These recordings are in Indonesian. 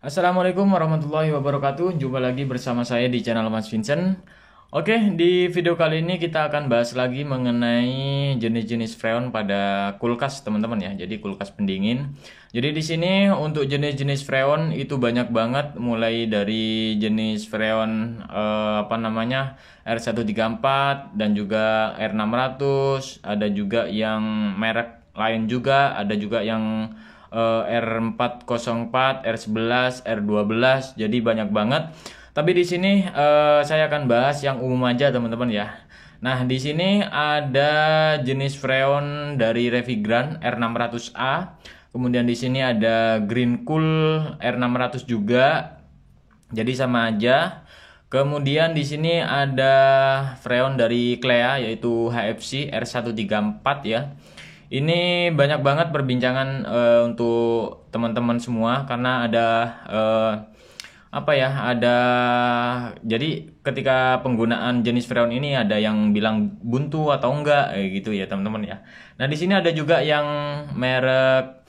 Assalamualaikum warahmatullahi wabarakatuh. Jumpa lagi bersama saya di channel Mas Vincent. Oke, di video kali ini kita akan bahas lagi mengenai jenis-jenis freon pada kulkas, teman-teman ya. Jadi kulkas pendingin. Jadi di sini untuk jenis-jenis freon itu banyak banget, mulai dari jenis freon R134 dan juga R600, ada juga yang merek lain juga, ada juga yang R404, R11, R12, jadi banyak banget. Tapi di sini saya akan bahas yang umum aja, teman-teman ya. Nah, di sini ada jenis freon dari Revigran R600A. Kemudian di sini ada Green Cool R600 juga. Jadi sama aja. Kemudian di sini ada freon dari Clea yaitu HFC R134 ya. Ini banyak banget perbincangan untuk teman-teman semua karena ada ada jadi ketika penggunaan jenis freon ini ada yang bilang buntu atau enggak gitu ya, teman-teman ya. Nah, di sini ada juga yang merek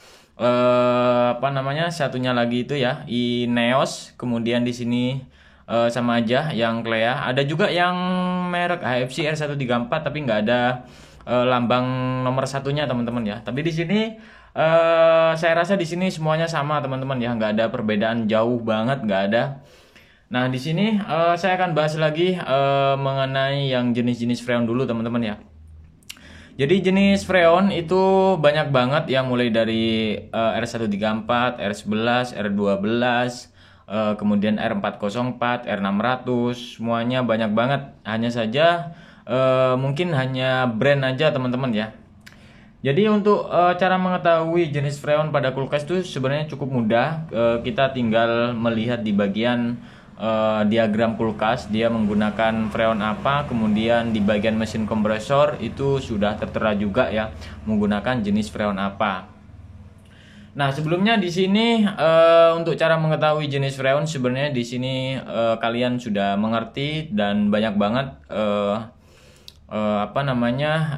satunya lagi itu ya, Ineos. Kemudian di sini sama aja yang Clea. Ada juga yang merek HFC R134 tapi nggak ada lambang nomor satunya, teman-teman ya. Tapi di sini saya rasa di sini semuanya sama, teman-teman ya, nggak ada perbedaan jauh banget, nggak ada. Nah, di sini saya akan bahas lagi mengenai yang jenis-jenis freon dulu, teman-teman ya. Jadi jenis freon itu banyak banget ya, mulai dari R134, R11, R12, kemudian R404, R600, semuanya banyak banget. Hanya saja mungkin hanya brand aja, teman-teman ya. Jadi untuk cara mengetahui jenis freon pada kulkas itu sebenarnya cukup mudah. Kita tinggal melihat di bagian diagram kulkas, dia menggunakan freon apa, kemudian di bagian mesin kompresor itu sudah tertera juga ya menggunakan jenis freon apa. Nah, sebelumnya di sini untuk cara mengetahui jenis freon sebenarnya di sini kalian sudah mengerti dan banyak banget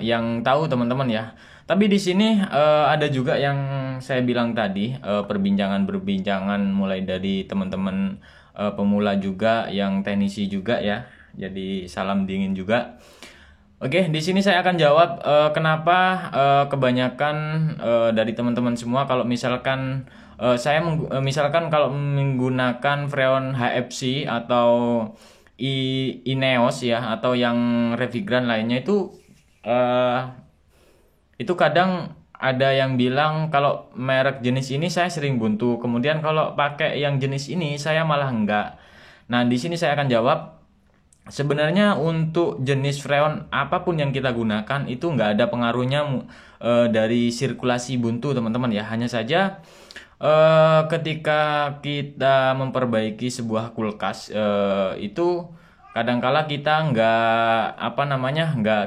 yang tahu, teman-teman ya. Tapi di sini ada juga yang saya bilang tadi, perbincangan mulai dari teman-teman pemula juga, yang teknisi juga ya. Jadi salam dingin juga. Oke, di sini saya akan jawab kenapa kebanyakan dari teman-teman semua kalau misalkan misalkan kalau menggunakan freon HFC atau Ineos ya, atau yang Revigran lainnya itu kadang ada yang bilang kalau merek jenis ini saya sering buntu, kemudian kalau pakai yang jenis ini saya malah enggak. Nah, di sini saya akan jawab, sebenarnya untuk jenis freon apapun yang kita gunakan itu nggak ada pengaruhnya dari sirkulasi buntu, teman-teman ya. Hanya saja ketika kita memperbaiki sebuah kulkas itu kadangkala kita nggak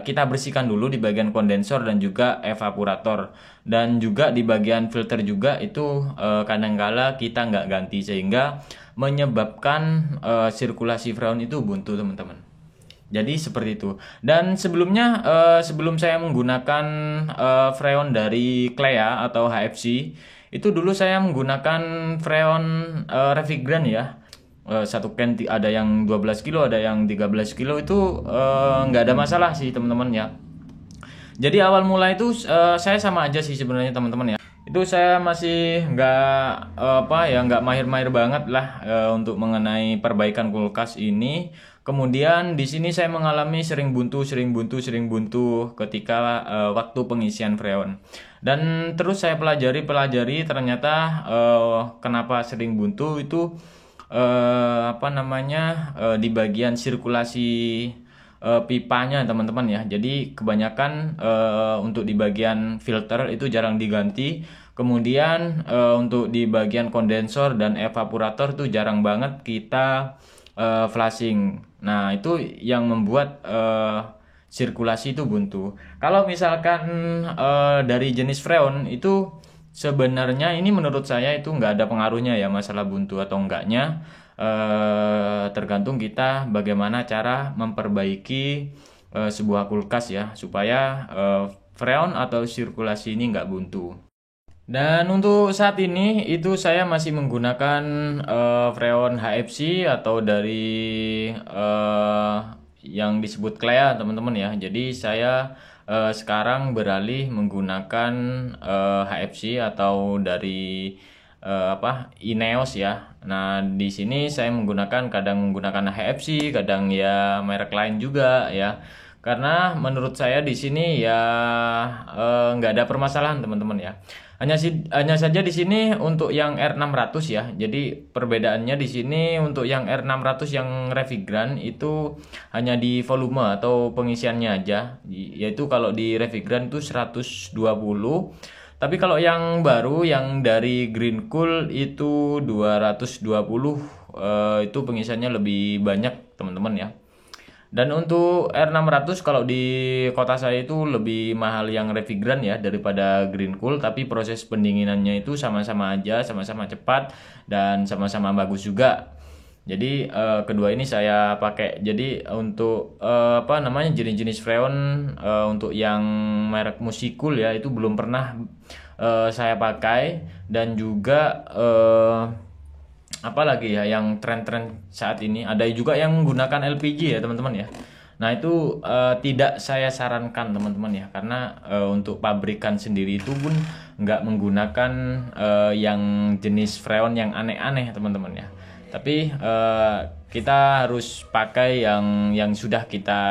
kita bersihkan dulu di bagian kondensor dan juga evaporator, dan juga di bagian filter juga itu kadangkala kita nggak ganti, sehingga menyebabkan sirkulasi freon itu buntu, teman-teman. Jadi seperti itu. Dan sebelumnya sebelum saya menggunakan freon dari Clea atau HFC, itu dulu saya menggunakan freon Revigran ya. Satu can ada yang 12 kilo, ada yang 13 kilo, itu nggak ada masalah sih, teman-teman ya. Jadi awal mula itu saya sama aja sih sebenarnya, teman-teman ya. Itu saya masih nggak mahir-mahir banget lah untuk mengenai perbaikan kulkas ini. Kemudian di sini saya mengalami sering buntu ketika waktu pengisian freon. Dan terus saya pelajari ternyata kenapa sering buntu itu di bagian sirkulasi pipanya, teman-teman ya. Jadi kebanyakan untuk di bagian filter itu jarang diganti. Kemudian untuk di bagian kondensor dan evaporator tuh jarang banget kita flushing. Nah, itu yang membuat sirkulasi itu buntu. Kalau misalkan dari jenis freon itu sebenarnya ini menurut saya itu nggak ada pengaruhnya ya masalah buntu atau enggaknya. Tergantung kita bagaimana cara memperbaiki sebuah kulkas ya, supaya freon atau sirkulasi ini nggak buntu. Dan untuk saat ini itu saya masih menggunakan Freon HFC atau dari yang disebut Clea teman-teman ya. Jadi saya sekarang beralih menggunakan HFC atau dari Ineos ya. Nah, di sini saya kadang menggunakan HFC, kadang ya merek lain juga ya. Karena menurut saya di sini ya nggak ada permasalahan teman-teman ya. Hanya saja di sini untuk yang R600 ya. Jadi perbedaannya di sini untuk yang R600 yang Revigran itu hanya di volume atau pengisiannya aja. Yaitu kalau di Revigran itu 120. Tapi kalau yang baru yang dari Green Cool itu 220, itu pengisiannya lebih banyak teman-teman ya. Dan untuk R600 kalau di kota saya itu lebih mahal yang Revigran ya daripada Green Cool, tapi proses pendinginannya itu sama-sama aja, sama-sama cepat dan sama-sama bagus juga. Jadi kedua ini saya pakai. Jadi untuk jenis-jenis freon untuk yang merek Musikul ya itu belum pernah saya pakai. Dan juga apalagi ya yang tren-tren saat ini ada juga yang menggunakan LPG ya teman-teman ya. Nah itu tidak saya sarankan teman-teman ya, karena untuk pabrikan sendiri itu pun nggak menggunakan yang jenis freon yang aneh-aneh teman-teman ya. Tapi kita harus pakai yang sudah kita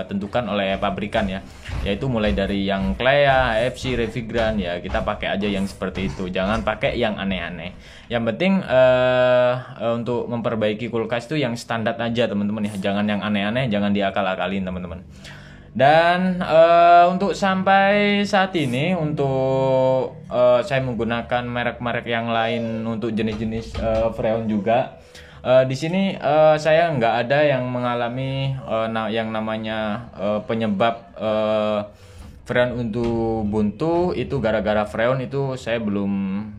tentukan oleh pabrikan ya, yaitu mulai dari yang Clea, HFC, Revigran ya, kita pakai aja yang seperti itu, jangan pakai yang aneh-aneh. Yang penting untuk memperbaiki kulkas itu yang standar aja teman-teman ya, jangan yang aneh-aneh, jangan diakal-akalin teman-teman. Dan untuk sampai saat ini untuk saya menggunakan merek-merek yang lain untuk jenis-jenis freon juga. Di sini saya nggak ada yang mengalami yang namanya penyebab freon untuk buntu itu gara-gara freon, itu saya belum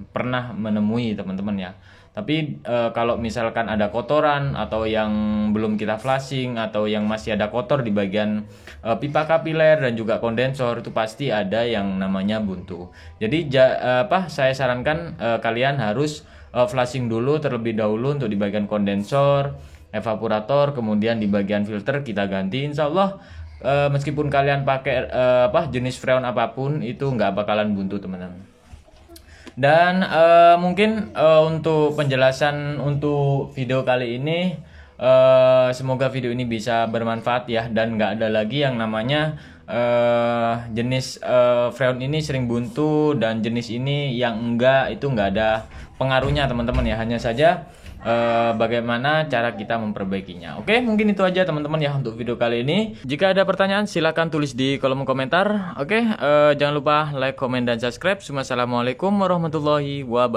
pernah menemui teman-teman ya. Tapi kalau misalkan ada kotoran atau yang belum kita flushing atau yang masih ada kotor di bagian pipa kapiler dan juga kondensor, itu pasti ada yang namanya buntu. Jadi saya sarankan kalian harus flushing dulu terlebih dahulu untuk di bagian kondensor, evaporator, kemudian di bagian filter kita ganti. Insya Allah meskipun kalian pakai jenis freon apapun itu nggak bakalan buntu teman-teman. Dan mungkin untuk penjelasan untuk video kali ini, semoga video ini bisa bermanfaat ya, dan nggak ada lagi yang namanya jenis freon ini sering buntu dan jenis ini yang enggak, itu nggak ada pengaruhnya teman-teman ya. Hanya saja bagaimana cara kita memperbaikinya. Oke, mungkin itu aja teman-teman ya untuk video kali ini. Jika ada pertanyaan silahkan tulis di kolom komentar. Oke, jangan lupa like, komen, dan subscribe. Wassalamualaikum warahmatullahi wabarakatuh.